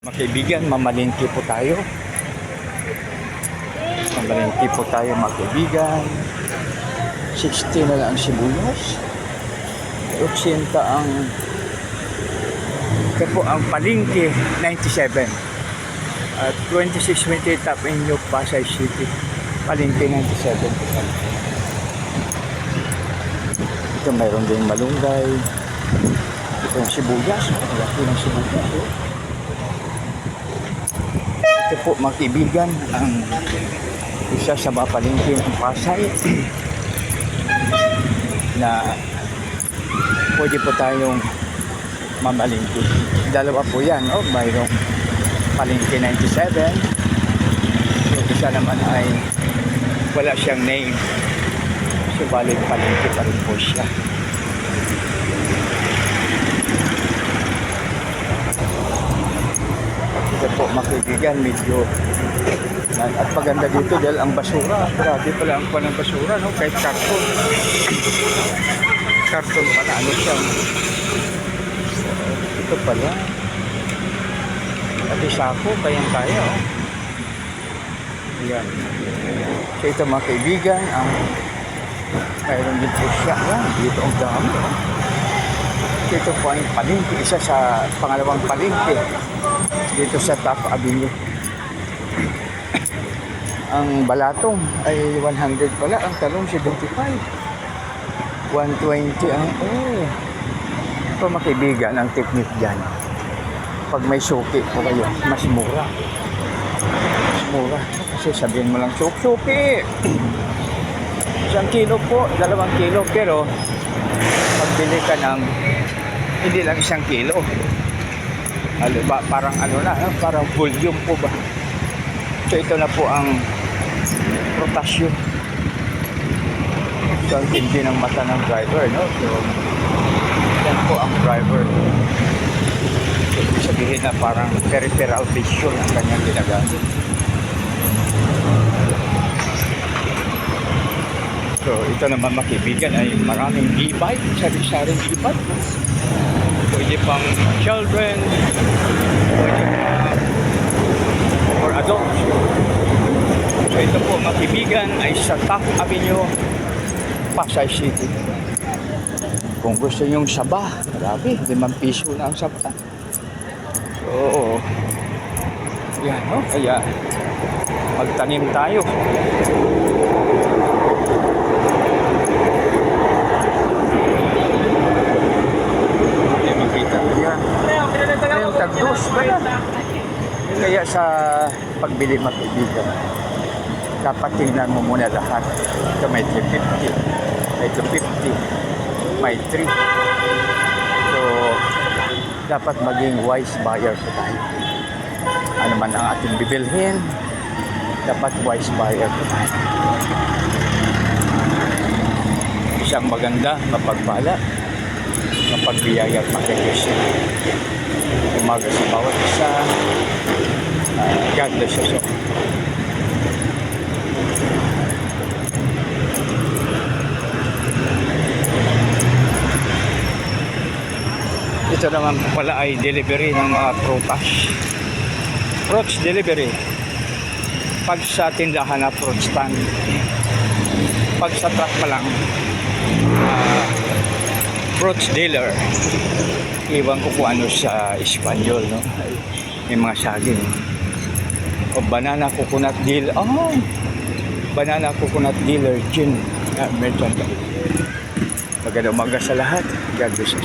Mga kaibigan, mamalingki po tayo. Mamalingki po tayo mga kaibigan. 60 na lang ang sibuyas. 80 ang ito po ang palingki 97. At 2628 Top Inyo, Pasay City. Palingki 97 po tayo. Ito mayroon din malunggay. Ito yung sibuyas. Laki ng sibuyas. Ito po mga kaibigan, ang isa sa mga palengke ng Pasay na pwede po tayong mamalingki. Dalawa po yan, mayroong palengke 97. So, isa naman ay wala siyang name. Subalit palengke pa rin po siya. Ito po mga kaibigan, medyo at maganda dito dahil ang basura, grabe pala ang ng basura, no? Kahit karton pala, ano siya, ito pala pati sako, kayang-kaya, ayan. So ito mga kaibigan, ang mayroon din po siya, ayan, dito ang dami, So ito po ang palengke, isa sa pangalawang palengke dito sa Top Avenue. Ang balatong ay 100 pala, ang talong 75. 120 ang ito mga kaibigan, ang technique dyan, pag may suki po kayo, mas mura kasi sabihin mo lang suki 1 kilo po, 2 kilo, pero pagbili ka ng hindi lang 1 kilo, parang ano na, parang volume po ba. So ito na po ang rotasyon. So ang tindi ng mata ng driver, no? So yan po ang driver. So ibig sabihin na parang peripheral vision ang kanyang ginagamit. So ito naman mga kaibigan ay maraming e-bike, sari-saring e-bike. Pwede pang children, pwede pang for adults. So ito po mga kaibigan ay sa Top Avenue, Pasay City. Kung gusto nyong saba, grabe, 5 piso na ang saba. So yan, no? Kaya magtanim tayo. Hindi makita ko yan. Yung tagdos ba yan? Kaya sa pagbili mga kaibigan, dapat tingnan mo muna lahat. Ito may 350, may 250, may 3. So, dapat maging wise buyer po tayo. Ano man ang ating bibilhin, dapat wise buyer po tayo. Isang maganda, mapagpala, mapagbiyaya at makikisya. Umaga sa bawat isa. God bless us all. Ito naman pala ay delivery ng mga prutas. Fruits delivery. Pag sa tindahan na fruit stand, pag sa truck pa lang, fruits dealer. Iwan ko kung ano sa Espanyol, no? May mga saging. O banana coconut deal. Banana coconut dealer gin. Merchandise. Magandang umaga sa lahat. God bless you.